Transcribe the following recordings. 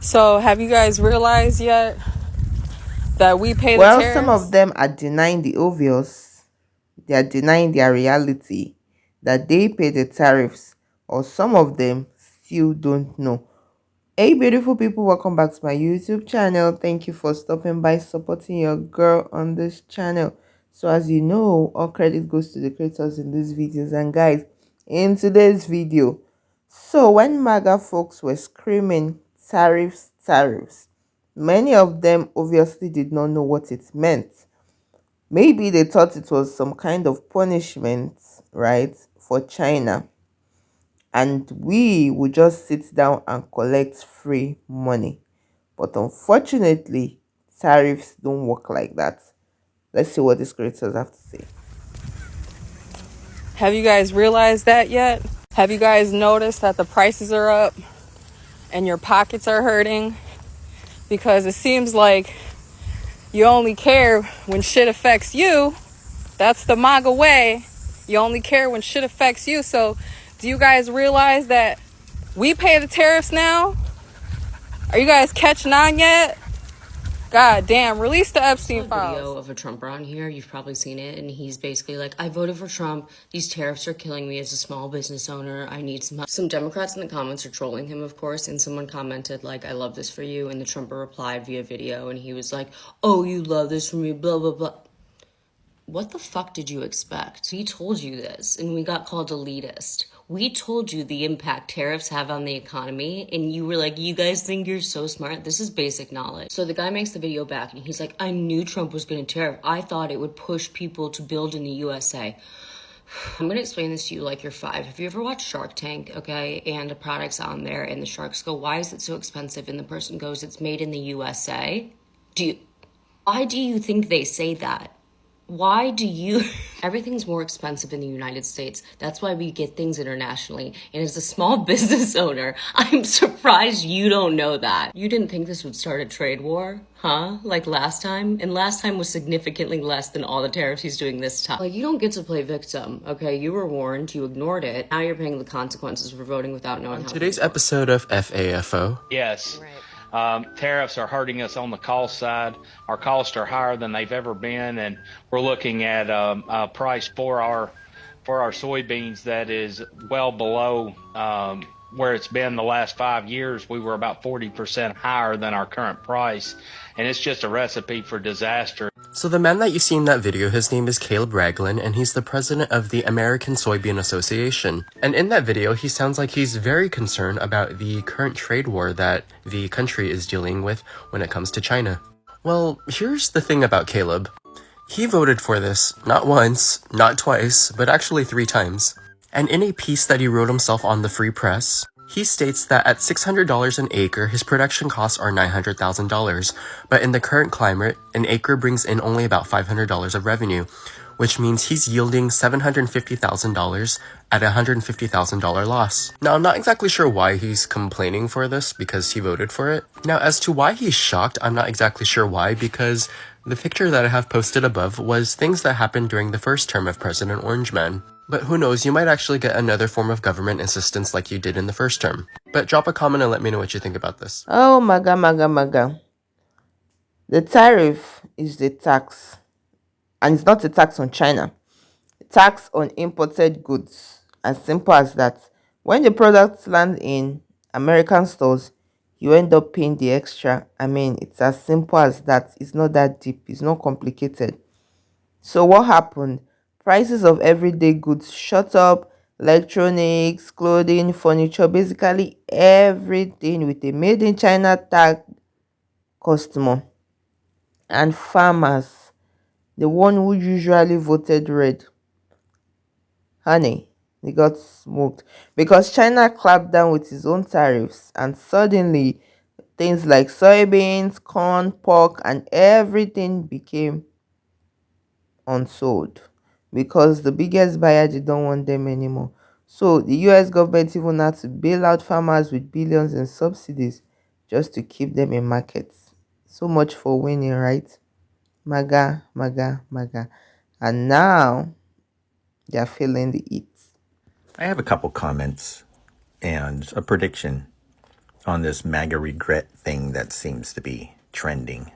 So have you guys realized yet that we pay the Well, some of tariffs? them are denying the obvious. They are denying their reality that they pay the tariffs, or some of them still don't know. Hey, beautiful people, welcome back to my YouTube channel. Thank you for stopping by, supporting your girl on this channel. So as you know, all credit goes to the creators in these videos. And guys, in today's video, so when MAGA folks were screaming tariffs, tariffs, many of them obviously did not know what it meant. Maybe they thought it was some kind of punishment, right, for China, and we would just sit down and collect free money. But unfortunately, tariffs don't work like that. Let's see what these creators have to say. Have you guys realized that yet? Have you guys noticed that the prices are up and your pockets are hurting? Because it seems like you only care when shit affects you. That's the MAGA way. You only care when shit affects you. So do you guys realize that we pay the tariffs now? Are you guys catching on yet? God damn, release the Epstein files. Video of a Trumper on here. You've probably seen it, and he's basically like, I voted for Trump. These tariffs are killing me as a small business owner. I need some help. Some Democrats in the comments are trolling him, of course, and someone commented like, I love this for you, and the Trumper replied via video, and he was like, oh, you love this for me, blah blah blah. What the fuck did you expect? We told you this, and we got called elitist. We told you the impact tariffs have on the economy, and you were like, you guys think you're so smart? This is basic knowledge. So the guy makes the video back, and he's like, I knew Trump was going to tariff. I thought it would push people to build in the USA. I'm going to explain this to you like you're 5. Have you ever watched Shark Tank, okay? And a product's on there, and the sharks go, why is it so expensive? And the person goes, it's made in the USA. Why do you think they say that? Why do you... Everything's more expensive in the United States. That's why we get things internationally. And as a small business owner, I'm surprised you don't know that. You didn't think this would start a trade war, huh? Like last time? And last time was significantly less than all the tariffs he's doing this time. Like, you don't get to play victim, okay? You were warned, you ignored it. Now you're paying the consequences for voting without knowing how. Today's episode of FAFO. Yes. Right. Tariffs are hurting us on the cost side. Our costs are higher than they've ever been, and we're looking at a price for our soybeans that is well below where it's been the last 5 years. We were about 40% higher than our current price, and it's just a recipe for disaster. So the man that you see in that video, his name is Caleb Ragland, and he's the president of the American Soybean Association. And in that video, he sounds like he's very concerned about the current trade war that the country is dealing with when it comes to China. Well, here's the thing about Caleb. He voted for this, not once, not twice, but actually 3 times. And in a piece that he wrote himself on the Free Press, he states that at $600 an acre, his production costs are $900,000, but in the current climate, an acre brings in only about $500 of revenue, which means he's yielding $750,000 at a $150,000 loss. Now, I'm not exactly sure why he's complaining for this, because he voted for it. Now, as to why he's shocked, I'm not exactly sure why, because the picture that I have posted above was things that happened during the first term of President Orangeman. But who knows, you might actually get another form of government assistance like you did in the first term. But drop a comment and let me know what you think about this. Oh, maga. The tariff is the tax. And it's not a tax on China. A tax on imported goods. As simple as that. When the products land in American stores, you end up paying the extra. I mean, it's as simple as that. It's not that deep. It's not complicated. So what happened? Prices of everyday goods shot up. Electronics, clothing, furniture, basically everything with a made in China tag customer. And farmers, the one who usually voted red, honey, they got smoked because China clapped down with its own tariffs, and suddenly things like soybeans, corn, pork, and everything became unsold because the biggest buyer didn't want them anymore. So the US government even had to bail out farmers with billions in subsidies just to keep them in markets. So much for winning, right? Maga. And now they're feeling the heat. I have a couple comments and a prediction on this MAGA regret thing that seems to be trending.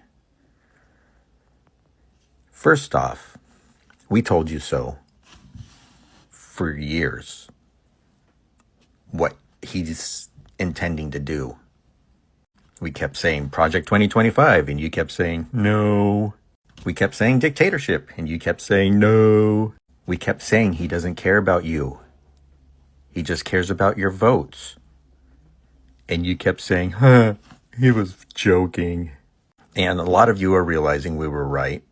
First off, we told you so for years what he's intending to do. We kept saying Project 2025, and you kept saying no. We kept saying dictatorship, and you kept saying no. We kept saying he doesn't care about you. He just cares about your votes. And you kept saying, he was joking. And a lot of you are realizing we were right.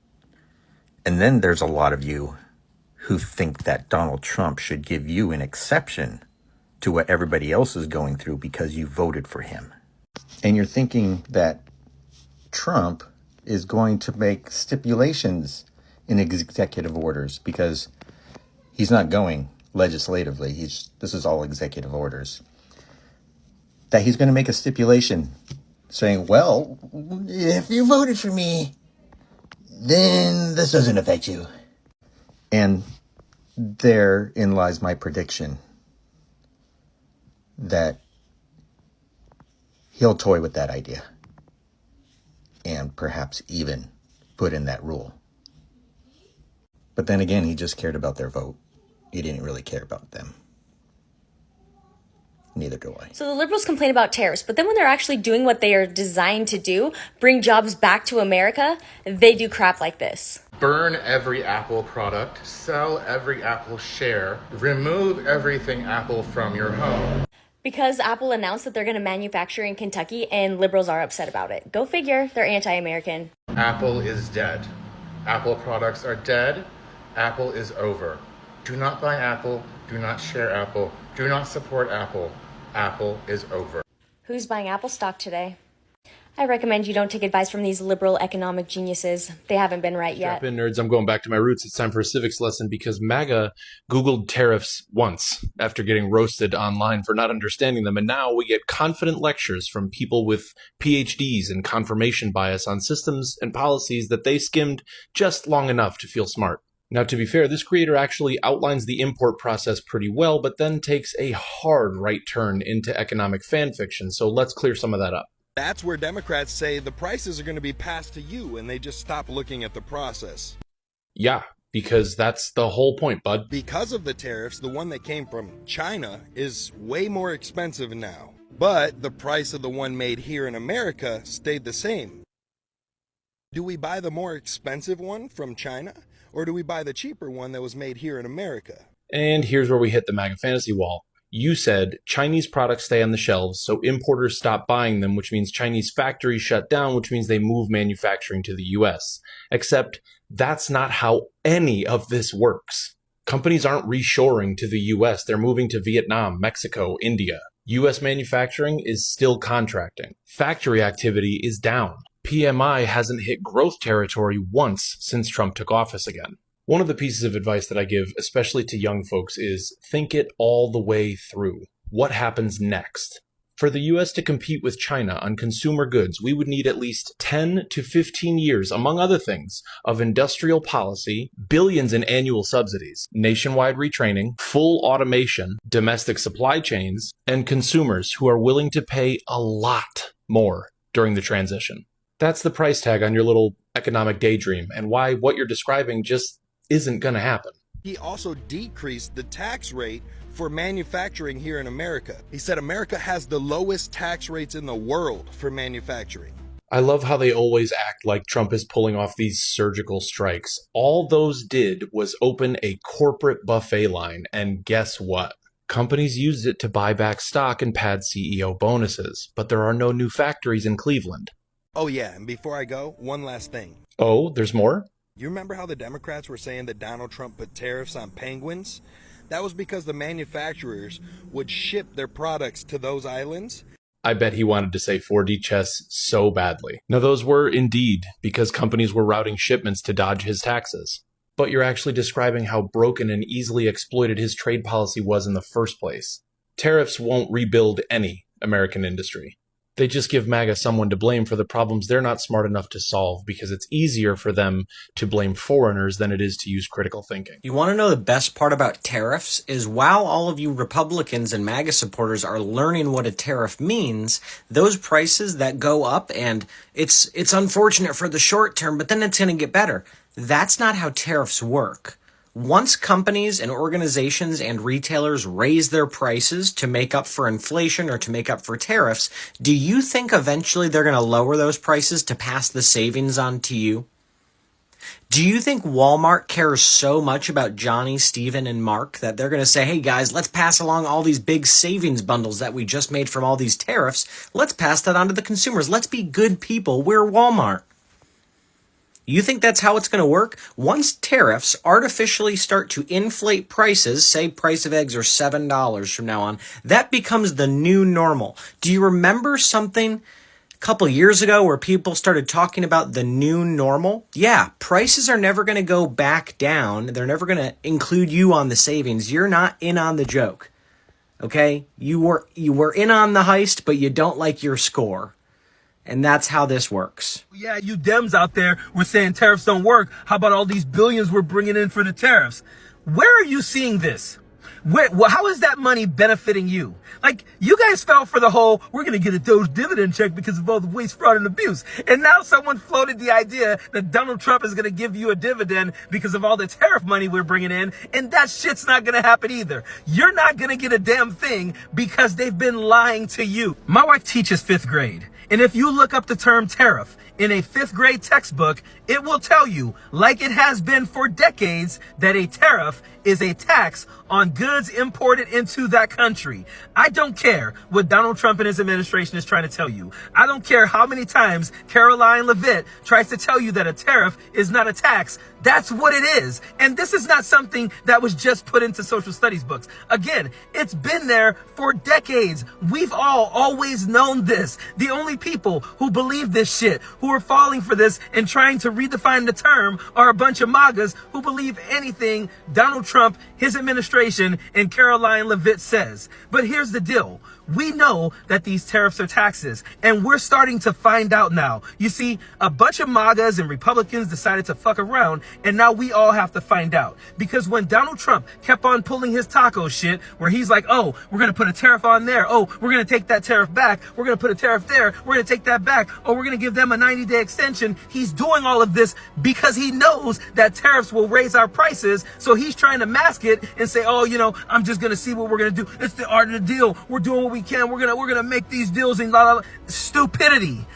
And then there's a lot of you who think that Donald Trump should give you an exception to what everybody else is going through because you voted for him. And you're thinking that Trump is going to make stipulations in executive orders because he's not going legislatively. This is all executive orders. That he's going to make a stipulation saying, well, if you voted for me, then this doesn't affect you. And therein lies my prediction that he'll toy with that idea and perhaps even put in that rule. But then again, he just cared about their vote. He didn't really care about them. Neither do I. So the liberals complain about tariffs, but then when they're actually doing what they are designed to do, bring jobs back to America, they do crap like this. Burn every Apple product, sell every Apple share, remove everything Apple from your home. Because Apple announced that they're going to manufacture in Kentucky and liberals are upset about it. Go figure, they're anti-American. Apple is dead. Apple products are dead. Apple is over. Do not buy Apple. Do not share Apple. Do not support Apple. Apple is over. Who's buying Apple stock today? I recommend you don't take advice from these liberal economic geniuses. They haven't been right yet. Strap in, nerds. I'm going back to my roots. It's time for a civics lesson because MAGA Googled tariffs once after getting roasted online for not understanding them. And now we get confident lectures from people with PhDs and confirmation bias on systems and policies that they skimmed just long enough to feel smart. Now, to be fair, this creator actually outlines the import process pretty well, but then takes a hard right turn into economic fan fiction. So let's clear some of that up. That's where Democrats say the prices are going to be passed to you and they just stop looking at the process. Yeah, because that's the whole point, bud. Because of the tariffs, the one that came from China is way more expensive now. But the price of the one made here in America stayed the same. Do we buy the more expensive one from China? Or do we buy the cheaper one that was made here in America? And here's where we hit the MAGA fantasy wall. You said Chinese products stay on the shelves, so importers stop buying them, which means Chinese factories shut down, which means they move manufacturing to the US. Except that's not how any of this works. Companies aren't reshoring to the US, they're moving to Vietnam, Mexico, India. US manufacturing is still contracting. Factory activity is down. PMI hasn't hit growth territory once since Trump took office again. One of the pieces of advice that I give, especially to young folks, is think it all the way through. What happens next? For the US to compete with China on consumer goods, we would need at least 10 to 15 years, among other things, of industrial policy, billions in annual subsidies, nationwide retraining, full automation, domestic supply chains, and consumers who are willing to pay a lot more during the transition. That's the price tag on your little economic daydream and why what you're describing just isn't going to happen. He also decreased the tax rate for manufacturing here in America. He said America has the lowest tax rates in the world for manufacturing. I love how they always act like Trump is pulling off these surgical strikes. All those did was open a corporate buffet line, and guess what? Companies used it to buy back stock and pad CEO bonuses, but there are no new factories in Cleveland. Oh yeah, and before I go, one last thing. Oh, there's more? You remember how the Democrats were saying that Donald Trump put tariffs on penguins? That was because the manufacturers would ship their products to those islands. I bet he wanted to say 4D chess so badly. Now those were indeed because companies were routing shipments to dodge his taxes. But you're actually describing how broken and easily exploited his trade policy was in the first place. Tariffs won't rebuild any American industry. They just give MAGA someone to blame for the problems they're not smart enough to solve, because it's easier for them to blame foreigners than it is to use critical thinking. You want to know the best part about tariffs is while all of you Republicans and MAGA supporters are learning what a tariff means, those prices that go up, and it's unfortunate for the short term, but then it's going to get better. That's not how tariffs work. Once companies and organizations and retailers raise their prices to make up for inflation or to make up for tariffs, do you think eventually they're going to lower those prices to pass the savings on to you? Do you think Walmart cares so much about Johnny, Steven, and Mark that they're going to say, hey guys, let's pass along all these big savings bundles that we just made from all these tariffs. Let's pass that on to the consumers. Let's be good people. We're Walmart. You think that's how it's going to work? Once tariffs artificially start to inflate prices, say price of eggs are $7 from now on, that becomes the new normal. Do you remember something a couple years ago where people started talking about the new normal? Yeah, prices are never going to go back down. They're never going to include you on the savings. You're not in on the joke. Okay? You were in on the heist, but you don't like your score. And that's how this works. Yeah, you Dems out there were saying tariffs don't work. How about all these billions we're bringing in for the tariffs? Where are you seeing this? How is that money benefiting you? Like, you guys fell for the whole, we're going to get a Doge dividend check because of all the waste, fraud, and abuse. And now someone floated the idea that Donald Trump is going to give you a dividend because of all the tariff money we're bringing in. And that shit's not going to happen either. You're not going to get a damn thing because they've been lying to you. My wife teaches 5th grade. And if you look up the term tariff in a 5th grade textbook, it will tell you, like it has been for decades, that a tariff is a tax on goods imported into that country. I don't care what Donald Trump and his administration is trying to tell you. I don't care how many times Caroline Levitt tries to tell you that a tariff is not a tax. That's what it is. And this is not something that was just put into social studies books. Again, it's been there for decades. We've all always known this. The only people who believe this shit, who are falling for this and trying to redefine the term, are a bunch of MAGAs who believe anything Donald Trump, his administration, and Caroline Levitt says. But here's the deal. We know that these tariffs are taxes, and we're starting to find out now. You see, a bunch of MAGAs and Republicans decided to fuck around, and now we all have to find out. Because when Donald Trump kept on pulling his taco shit, where he's like, oh, we're going to put a tariff on there. Oh, we're going to take that tariff back. We're going to put a tariff there. We're going to take that back. Oh, we're going to give them a 90-day extension. He's doing all of this because he knows that tariffs will raise our prices. So he's trying to mask it and say, oh, you know, I'm just going to see what we're going to do. It's the art of the deal. We're doing what we can. We're gonna make these deals and la la la. Stupidity.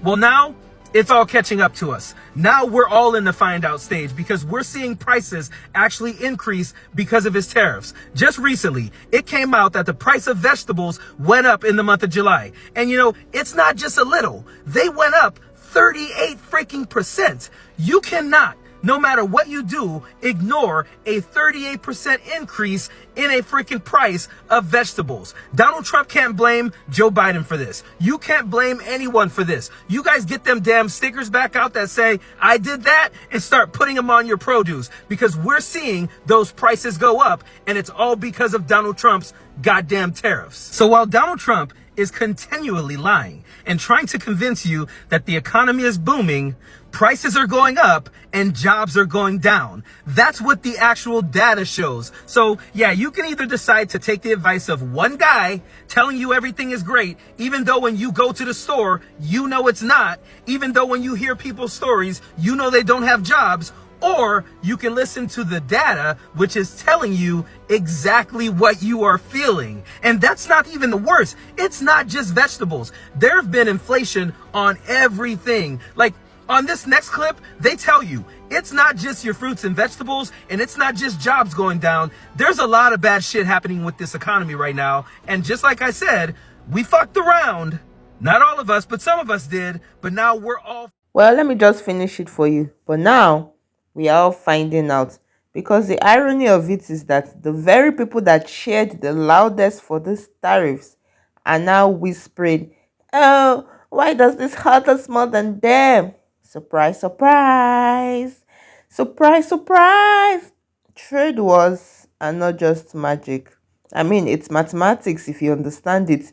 Well, now it's all catching up to us. Now we're all in the find out stage because we're seeing prices actually increase because of his tariffs. Just recently, it came out that the price of vegetables went up in the month of July. And you know, it's not just a little. They went up 38%. You cannot, no matter what you do, ignore a 38% increase in a freaking price of vegetables. Donald Trump can't blame Joe Biden for this. You can't blame anyone for this. You guys get them damn stickers back out that say, I did that, and start putting them on your produce, because we're seeing those prices go up, and it's all because of Donald Trump's goddamn tariffs. So while Donald Trump is continually lying and trying to convince you that the economy is booming, prices are going up and jobs are going down. That's what the actual data shows. So yeah, you can either decide to take the advice of one guy telling you everything is great, even though when you go to the store, you know it's not, even though when you hear people's stories, you know they don't have jobs. Or you can listen to the data, which is telling you exactly what you are feeling. And that's not even the worst. It's not just vegetables. There have been inflation on everything. Like on this next clip, they tell you it's not just your fruits and vegetables, and it's not just jobs going down. There's a lot of bad shit happening with this economy right now. And just like I said, we fucked around. Not all of us, but some of us did. But now we're all... Well, let me just finish it for you. But now we are all finding out, because the irony of it is that the very people that cheered the loudest for these tariffs are now whispering, oh, why does this hurt us more than them? Surprise, surprise. Surprise, surprise. Trade wars are not just magic. I mean, it's mathematics if you understand it.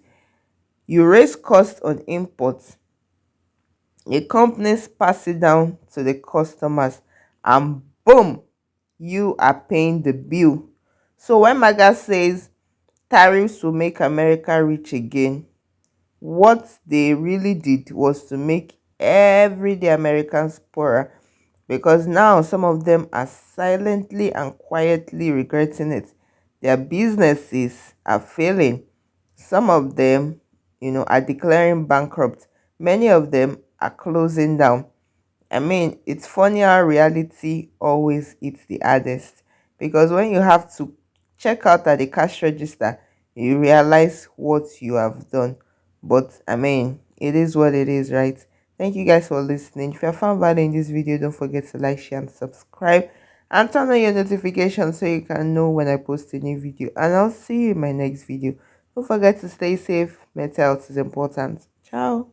You raise cost on imports, the companies pass it down to the customers, and boom, you are paying the bill. So when MAGA says tariffs will make America rich again, what they really did was to make everyday Americans poorer, because now some of them are silently and quietly regretting it. Their businesses are failing. Some of them, are declaring bankrupt. Many of them are closing down. I mean, it's funny how reality always hits the hardest, because when you have to check out at the cash register, you realize what you have done. But I mean, it is what it is, right? Thank you guys for listening. If you have found value in this video, don't forget to like, share, and subscribe, and turn on your notifications so you can know when I post a new video. And I'll see you in my next video. Don't forget to stay safe. Mental health is important. Ciao.